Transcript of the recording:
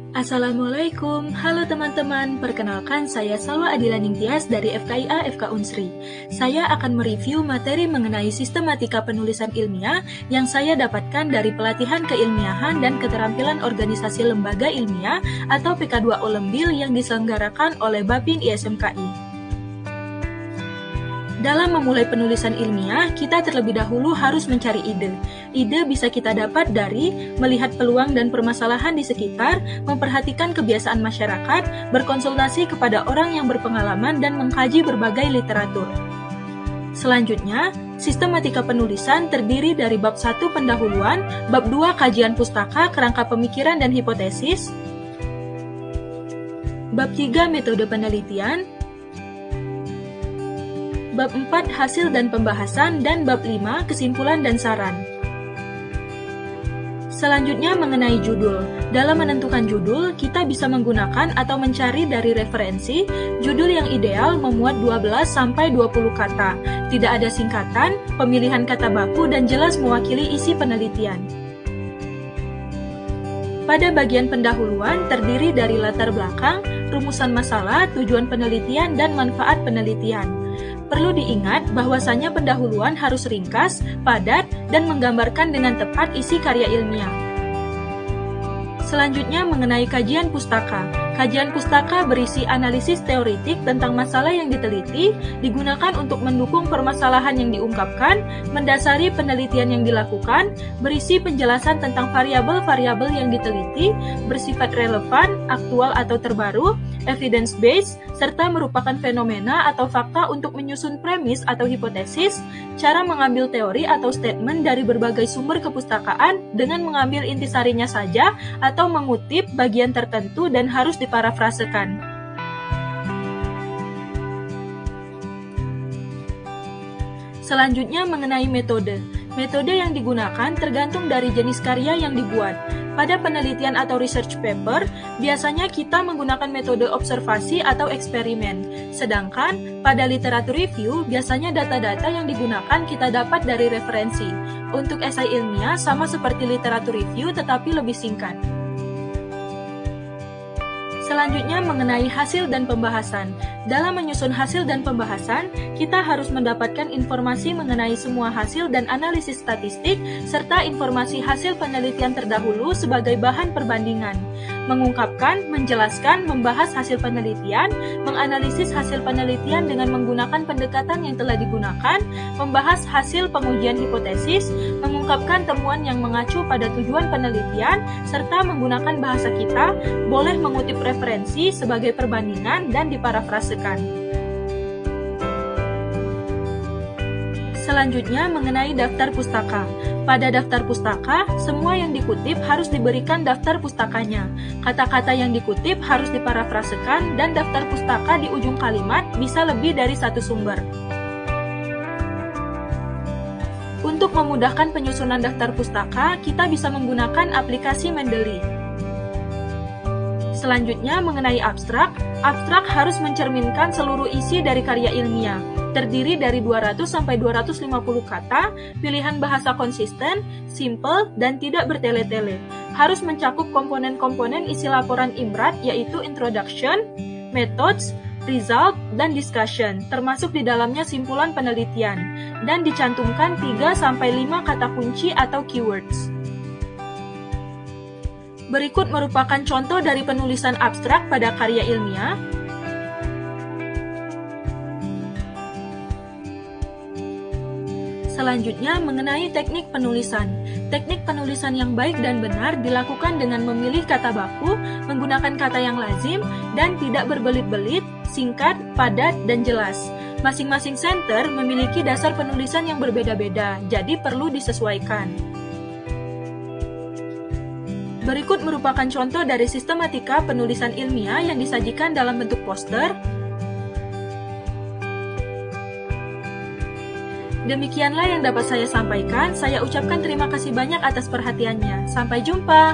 Assalamualaikum, halo teman-teman, perkenalkan saya Salwa Adila Ningtyas dari FKIA FK Unsri. Saya akan mereview materi mengenai sistematika penulisan ilmiah yang saya dapatkan dari pelatihan keilmiahan dan keterampilan organisasi lembaga ilmiah atau PK2O Lembil yang diselenggarakan oleh Bapin ISMKI. Dalam memulai penulisan ilmiah, kita terlebih dahulu harus mencari ide. Ide bisa kita dapat dari melihat peluang dan permasalahan di sekitar, memperhatikan kebiasaan masyarakat, berkonsultasi kepada orang yang berpengalaman, dan mengkaji berbagai literatur. Selanjutnya, sistematika penulisan terdiri dari bab 1 pendahuluan, bab 2 kajian pustaka, kerangka pemikiran dan hipotesis, bab 3 metode penelitian, bab 4 hasil dan pembahasan, dan bab 5 kesimpulan dan saran. Selanjutnya mengenai judul. Dalam menentukan judul, kita bisa menggunakan atau mencari dari referensi. Judul yang ideal memuat 12-20 kata, tidak ada singkatan, pemilihan kata baku, dan jelas mewakili isi penelitian. Pada bagian pendahuluan terdiri dari latar belakang, rumusan masalah, tujuan penelitian, dan manfaat penelitian. Perlu diingat bahwasanya pendahuluan harus ringkas, padat, dan menggambarkan dengan tepat isi karya ilmiah. Selanjutnya mengenai kajian pustaka. Kajian pustaka berisi analisis teoritik tentang masalah yang diteliti, digunakan untuk mendukung permasalahan yang diungkapkan, mendasari penelitian yang dilakukan, berisi penjelasan tentang variabel-variabel yang diteliti, bersifat relevan, aktual atau terbaru, evidence-based, serta merupakan fenomena atau fakta untuk menyusun premis atau hipotesis, cara mengambil teori atau statement dari berbagai sumber kepustakaan dengan mengambil intisarinya saja atau mengutip bagian tertentu dan harus diparafrasekan. Selanjutnya mengenai metode. Metode yang digunakan tergantung dari jenis karya yang dibuat. Pada penelitian atau research paper, biasanya kita menggunakan metode observasi atau eksperimen. Sedangkan pada literatur review, biasanya data-data yang digunakan kita dapat dari referensi. Untuk esai ilmiah sama seperti literatur review tetapi lebih singkat. Selanjutnya mengenai hasil dan pembahasan. Dalam menyusun hasil dan pembahasan, kita harus mendapatkan informasi mengenai semua hasil dan analisis statistik, serta informasi hasil penelitian terdahulu sebagai bahan perbandingan. Mengungkapkan, menjelaskan, membahas hasil penelitian, menganalisis hasil penelitian dengan menggunakan pendekatan yang telah digunakan, membahas hasil pengujian hipotesis, mengungkapkan temuan yang mengacu pada tujuan penelitian, serta menggunakan bahasa kita, boleh mengutip referensi sebagai perbandingan dan diparafrasekan. Selanjutnya mengenai daftar pustaka. Pada daftar pustaka, semua yang dikutip harus diberikan daftar pustakanya. Kata-kata yang dikutip harus diparafrasekan dan daftar pustaka di ujung kalimat bisa lebih dari satu sumber. Untuk memudahkan penyusunan daftar pustaka, kita bisa menggunakan aplikasi Mendeley. Selanjutnya mengenai abstrak. Abstrak harus mencerminkan seluruh isi dari karya ilmiah. Terdiri dari 200-250 kata, pilihan bahasa konsisten, simple, dan tidak bertele-tele. Harus mencakup komponen-komponen isi laporan IMRAD yaitu introduction, methods, result, dan discussion, termasuk di dalamnya simpulan penelitian, dan dicantumkan 3-5 kata kunci atau keywords. Berikut merupakan contoh dari penulisan abstrak pada karya ilmiah. Selanjutnya mengenai teknik penulisan. Teknik penulisan yang baik dan benar dilakukan dengan memilih kata baku, menggunakan kata yang lazim, dan tidak berbelit-belit, singkat, padat, dan jelas. Masing-masing center memiliki dasar penulisan yang berbeda-beda, jadi perlu disesuaikan. Berikut merupakan contoh dari sistematika penulisan ilmiah yang disajikan dalam bentuk poster. Demikianlah yang dapat saya sampaikan. Saya ucapkan terima kasih banyak atas perhatiannya. Sampai jumpa!